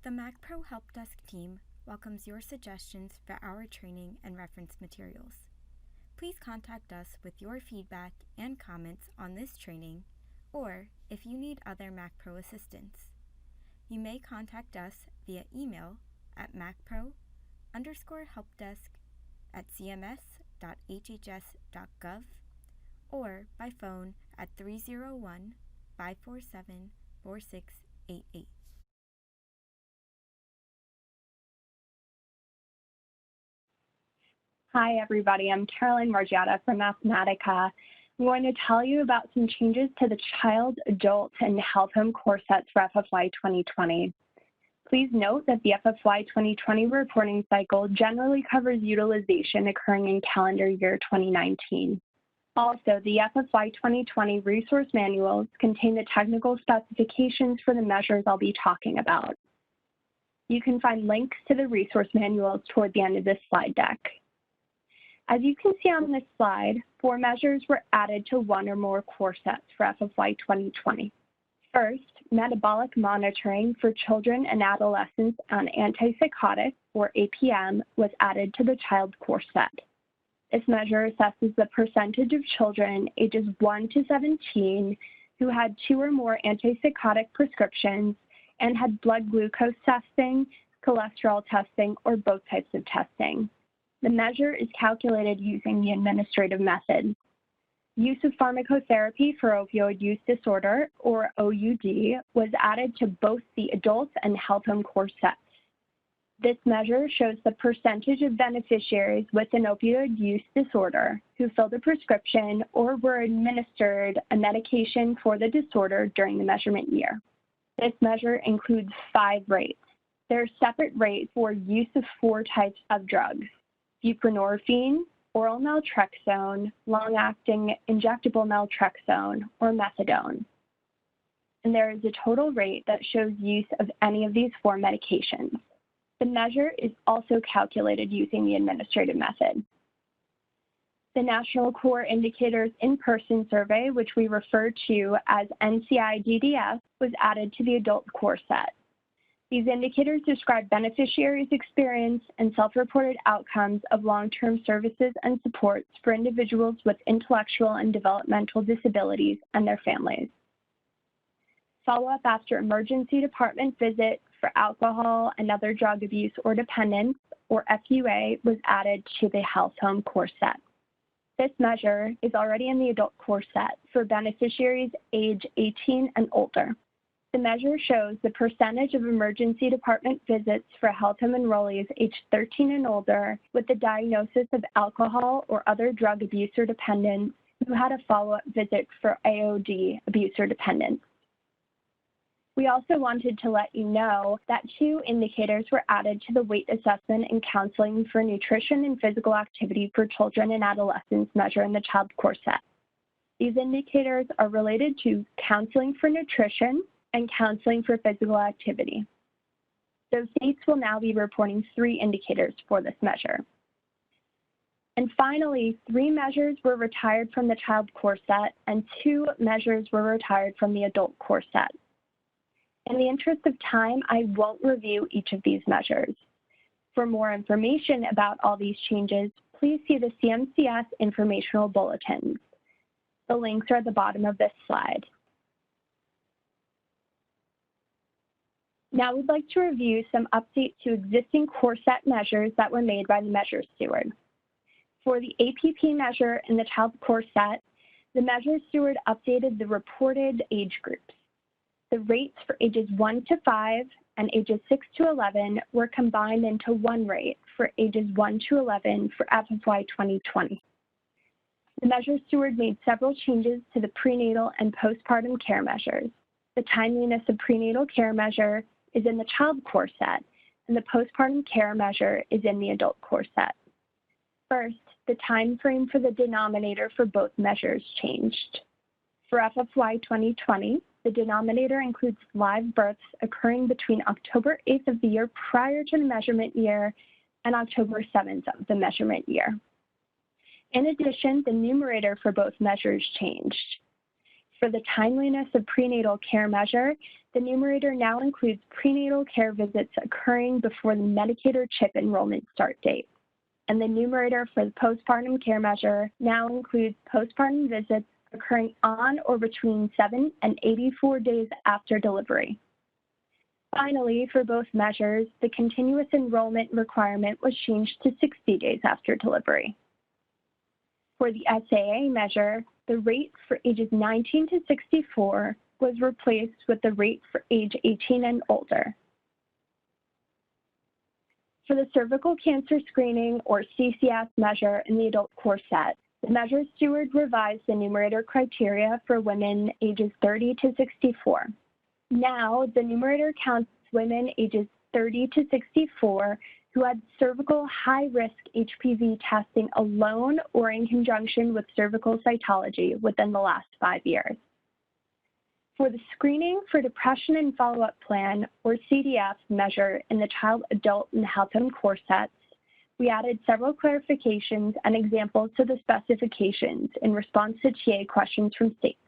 The MacPro Help Desk team welcomes your suggestions for our training and reference materials. Please contact us with your feedback and comments on this training, or if you need other MacPro assistance. You may contact us via email at macpro_helpdesk@cms.hhs.gov or by phone at 301-547-4688. Hi, everybody. I'm Caroline Margiotta from Mathematica. I'm going to tell you about some changes to the Child, Adult, and Health Home core sets for FFY 2020. Please note that the FFY 2020 reporting cycle generally covers utilization occurring in calendar year 2019. Also, the FFY 2020 resource manuals contain the technical specifications for the measures I'll be talking about. You can find links to the resource manuals toward the end of this slide deck. As you can see on this slide, 4 measures were added to one or more core sets for FFY 2020. First, metabolic monitoring for children and adolescents on antipsychotics, or APM, was added to the child core set. This measure assesses the percentage of children ages 1 to 17 who had 2 or more antipsychotic prescriptions and had blood glucose testing, cholesterol testing, or both types of testing. The measure is calculated using the administrative method. Use of pharmacotherapy for opioid use disorder, or OUD, was added to both the adult and health home core sets. This measure shows the percentage of beneficiaries with an opioid use disorder who filled a prescription or were administered a medication for the disorder during the measurement year. This measure includes 5 rates. There are separate rates for use of 4 types of drugs: buprenorphine, oral naltrexone, long-acting injectable naltrexone, or methadone. And there is a total rate that shows use of any of these 4 medications. The measure is also calculated using the administrative method. The National Core Indicators In-Person Survey, which we refer to as NCI-DDS, was added to the adult core set. These indicators describe beneficiaries' experience and self-reported outcomes of long-term services and supports for individuals with intellectual and developmental disabilities and their families. Follow-up after emergency department visit for alcohol and other drug abuse or dependence, or FUA, was added to the health home core set. This measure is already in the adult core set for beneficiaries age 18 and older. The measure shows the percentage of emergency department visits for health home enrollees aged 13 and older with the diagnosis of alcohol or other drug abuse or dependence who had a follow-up visit for AOD, abuse or dependence. We also wanted to let you know that 2 indicators were added to the weight assessment and counseling for nutrition and physical activity for children and adolescents measure in the child core set. These indicators are related to counseling for nutrition and counseling for physical activity. So states will now be reporting 3 indicators for this measure. And finally, 3 measures were retired from the child core set and 2 measures were retired from the adult core set. In the interest of time, I won't review each of these measures. For more information about all these changes, please see the CMCS informational bulletins. The links are at the bottom of this slide. Now we'd like to review some updates to existing core set measures that were made by the measure steward. For the APP measure in the child core set, the measure steward updated the reported age groups. The rates for ages 1 to 5 and ages 6 to 11 were combined into one rate for ages 1 to 11 for FFY 2020. The measure steward made several changes to the prenatal and postpartum care measures. The timeliness of prenatal care measure is in the child core set, and the postpartum care measure is in the adult core set. First, the time frame for the denominator for both measures changed. For FFY 2020, the denominator includes live births occurring between October 8th of the year prior to the measurement year and October 7th of the measurement year. In addition, the numerator for both measures changed. For the timeliness of prenatal care measure, The numerator now includes prenatal care visits occurring before the Medicaid or CHIP enrollment start date. And the numerator for the postpartum care measure now includes postpartum visits occurring on or between 7 and 84 days after delivery. Finally, for both measures, the continuous enrollment requirement was changed to 60 days after delivery. For the SAA measure, the rate for ages 19 to 64 was replaced with the rate for age 18 and older. For the cervical cancer screening, or CCS measure in the adult core set, the measure steward revised the numerator criteria for women ages 30 to 64. Now, the numerator counts women ages 30 to 64 who had cervical high-risk HPV testing alone or in conjunction with cervical cytology within the last 5 years. For the screening for depression and follow-up plan, or CDF measure in the child, adult, and health home core sets, we added several clarifications and examples to the specifications in response to TA questions from states.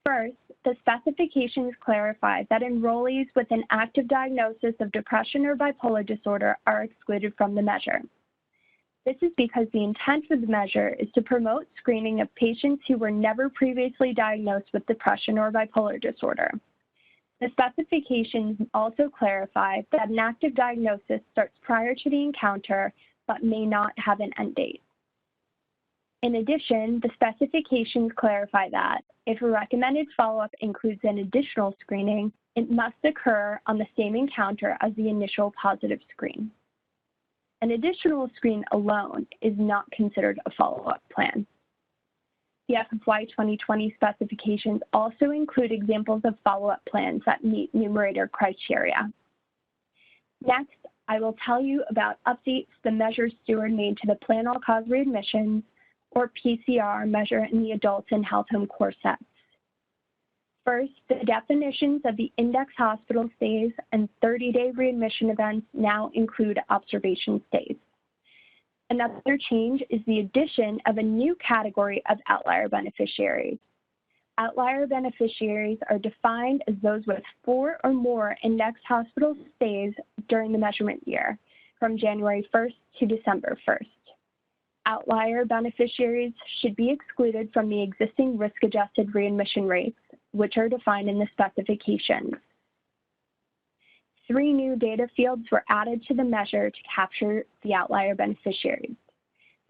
First, the specifications clarify that enrollees with an active diagnosis of depression or bipolar disorder are excluded from the measure. This is because the intent of the measure is to promote screening of patients who were never previously diagnosed with depression or bipolar disorder. The specifications also clarify that an active diagnosis starts prior to the encounter but may not have an end date. In addition, the specifications clarify that if a recommended follow-up includes an additional screening, it must occur on the same encounter as the initial positive screen. An additional screen alone is not considered a follow-up plan. The FFY 2020 specifications also include examples of follow-up plans that meet numerator criteria. Next, I will tell you about updates the measure steward made to the Plan All-Cause Readmissions, or PCR, measure in the adults and health home core sets. First, the definitions of the index hospital stays and 30-day readmission events now include observation stays. Another change is the addition of a new category of outlier beneficiaries. Outlier beneficiaries are defined as those with 4 or more index hospital stays during the measurement year, from January 1st to December 1st. Outlier beneficiaries should be excluded from the existing risk-adjusted readmission rates, which are defined in the specifications. 3 new data fields were added to the measure to capture the outlier beneficiaries.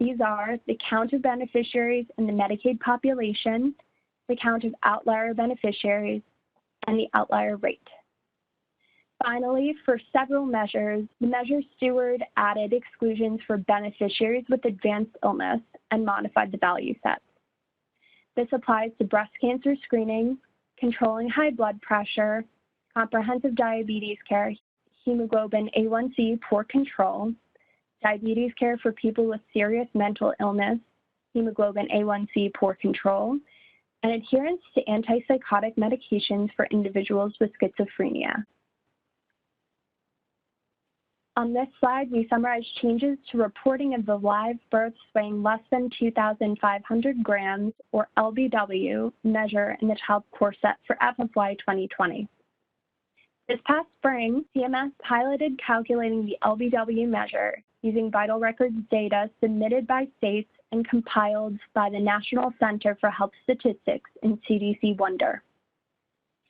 These are the count of beneficiaries in the Medicaid population, the count of outlier beneficiaries, and the outlier rate. Finally, for several measures, the measure steward added exclusions for beneficiaries with advanced illness and modified the value sets. This applies to breast cancer screening, controlling high blood pressure, comprehensive diabetes care, hemoglobin A1C poor control, diabetes care for people with serious mental illness, hemoglobin A1C poor control, and adherence to antipsychotic medications for individuals with schizophrenia. On this slide, we summarize changes to reporting of the live births weighing less than 2,500 grams, or LBW, measure in the child core set for FFY 2020. This past spring, CMS piloted calculating the LBW measure using vital records data submitted by states and compiled by the National Center for Health Statistics in CDC Wonder.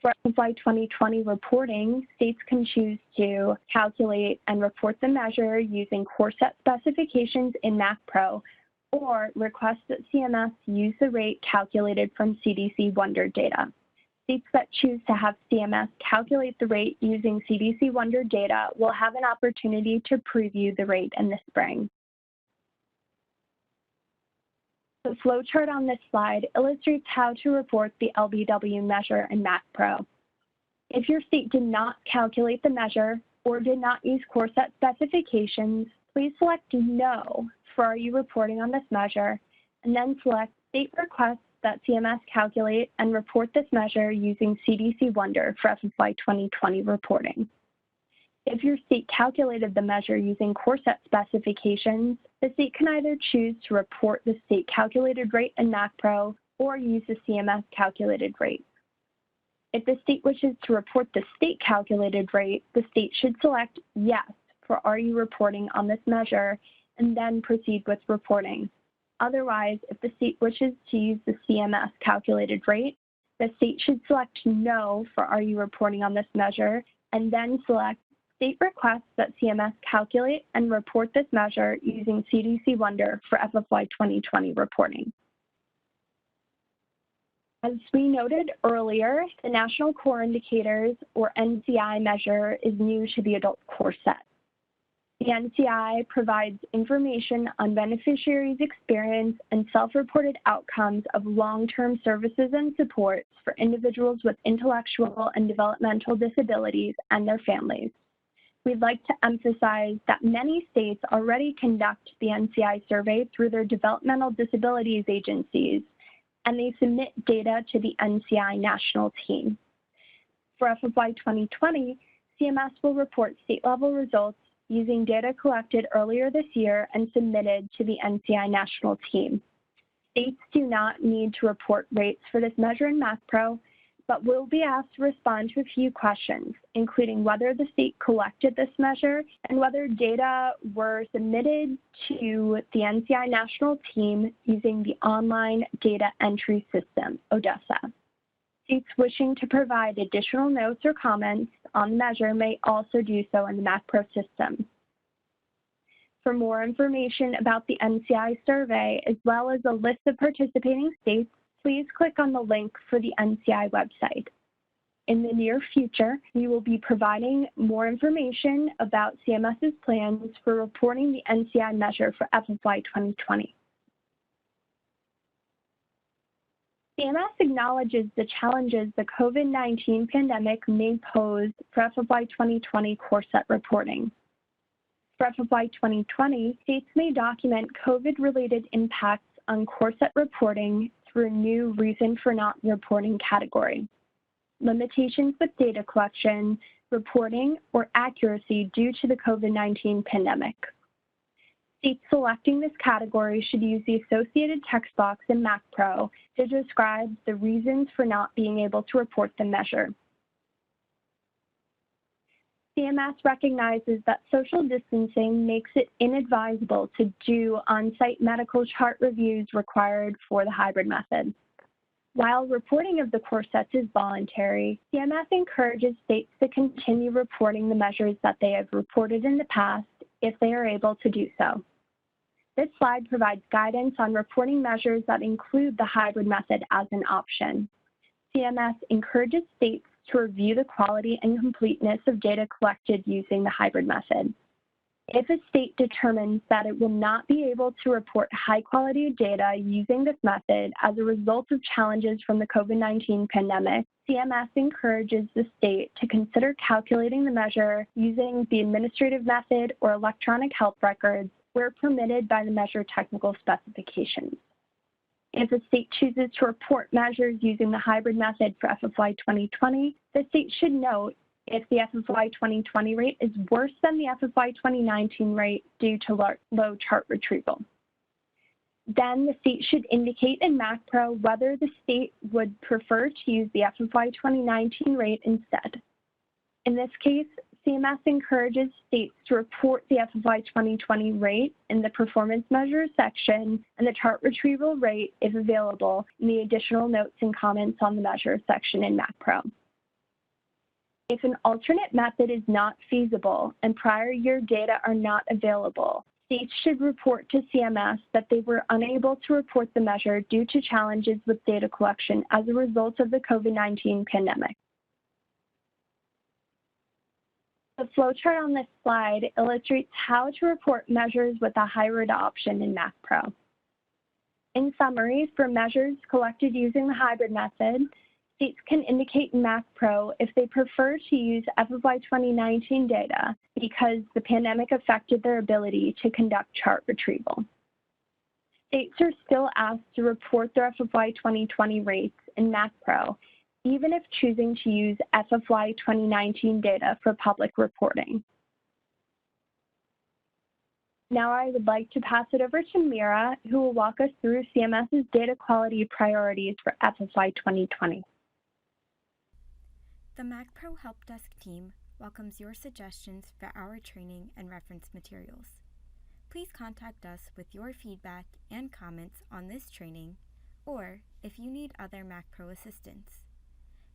For FY 2020 reporting, states can choose to calculate and report the measure using core set specifications in MACPRO, or request that CMS use the rate calculated from CDC Wonder data. States that choose to have CMS calculate the rate using CDC Wonder data will have an opportunity to preview the rate in the spring. The flowchart on this slide illustrates how to report the LBW measure in MACPRO. If your state did not calculate the measure or did not use core set specifications, please select No for Are You Reporting on this measure, and then select State Requests that CMS calculate and report this measure using CDC Wonder for FFY 2020 reporting. If your state calculated the measure using core set specifications, the state can either choose to report the state calculated rate in MACPRO or use the CMS calculated rate. If the state wishes to report the state calculated rate, the state should select yes for are you reporting on this measure and then proceed with reporting. Otherwise, if the state wishes to use the CMS calculated rate, the state should select no for are you reporting on this measure and then select state requests that CMS calculate and report this measure using CDC Wonder for FFY 2020 reporting. As we noted earlier, the National Core Indicators, or NCI measure, is new to the adult core set. The NCI provides information on beneficiaries' experience and self-reported outcomes of long-term services and supports for individuals with intellectual and developmental disabilities and their families. We'd like to emphasize that many states already conduct the NCI survey through their developmental disabilities agencies, and they submit data to the NCI national team. For FFY 2020, CMS will report state-level results using data collected earlier this year and submitted to the NCI national team. States do not need to report rates for this measure in MACPRO, but will be asked to respond to a few questions, including whether the state collected this measure and whether data were submitted to the NCI national team using the online data entry system, ODESA. States wishing to provide additional notes or comments on the measure may also do so in the MACPRO system. For more information about the NCI survey, as well as a list of participating states, please click on the link for the NCI website. In the near future, we will be providing more information about CMS's plans for reporting the NCI measure for FFY 2020. CMS acknowledges the challenges the COVID-19 pandemic may pose for FFY 2020 core set reporting. For FFY 2020, states may document COVID-related impacts on core set reporting through a new reason for not reporting category. Limitations with data collection, reporting, or accuracy due to the COVID-19 pandemic. States selecting this category should use the associated text box in MACPRO to describe the reasons for not being able to report the measure. CMS recognizes that social distancing makes it inadvisable to do on-site medical chart reviews required for the hybrid method. While reporting of the core sets is voluntary, CMS encourages states to continue reporting the measures that they have reported in the past if they are able to do so. This slide provides guidance on reporting measures that include the hybrid method as an option. CMS encourages states to review the quality and completeness of data collected using the hybrid method. If a state determines that it will not be able to report high-quality data using this method as a result of challenges from the COVID-19 pandemic, CMS encourages the state to consider calculating the measure using the administrative method or electronic health records where permitted by the measure technical specifications. If a state chooses to report measures using the hybrid method for FFY 2020, the state should note if the FFY 2020 rate is worse than the FFY 2019 rate due to low chart retrieval. Then the state should indicate in MACPRO whether the state would prefer to use the FFY 2019 rate instead. In this case, CMS encourages states to report the FFY 2020 rate in the performance measures section and the chart retrieval rate, if available, in the additional notes and comments on the measure section in MACPRO. If an alternate method is not feasible and prior year data are not available, states should report to CMS that they were unable to report the measure due to challenges with data collection as a result of the COVID-19 pandemic. The flowchart on this slide illustrates how to report measures with a hybrid option in MACPRO. In summary, for measures collected using the hybrid method, states can indicate in MACPRO if they prefer to use FFY 2019 data because the pandemic affected their ability to conduct chart retrieval. States are still asked to report their FFY 2020 rates in MACPRO, even if choosing to use FFY 2019 data for public reporting. Now I would like to pass it over to Mira, who will walk us through CMS's data quality priorities for FFY 2020. The MacPro Help Desk team welcomes your suggestions for our training and reference materials. Please contact us with your feedback and comments on this training, or if you need other MacPro assistance.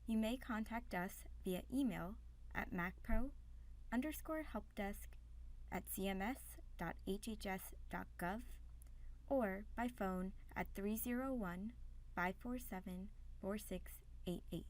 You may contact us via email at macpro_helpdesk@cms.hhs.gov or by phone at 301-547-4688.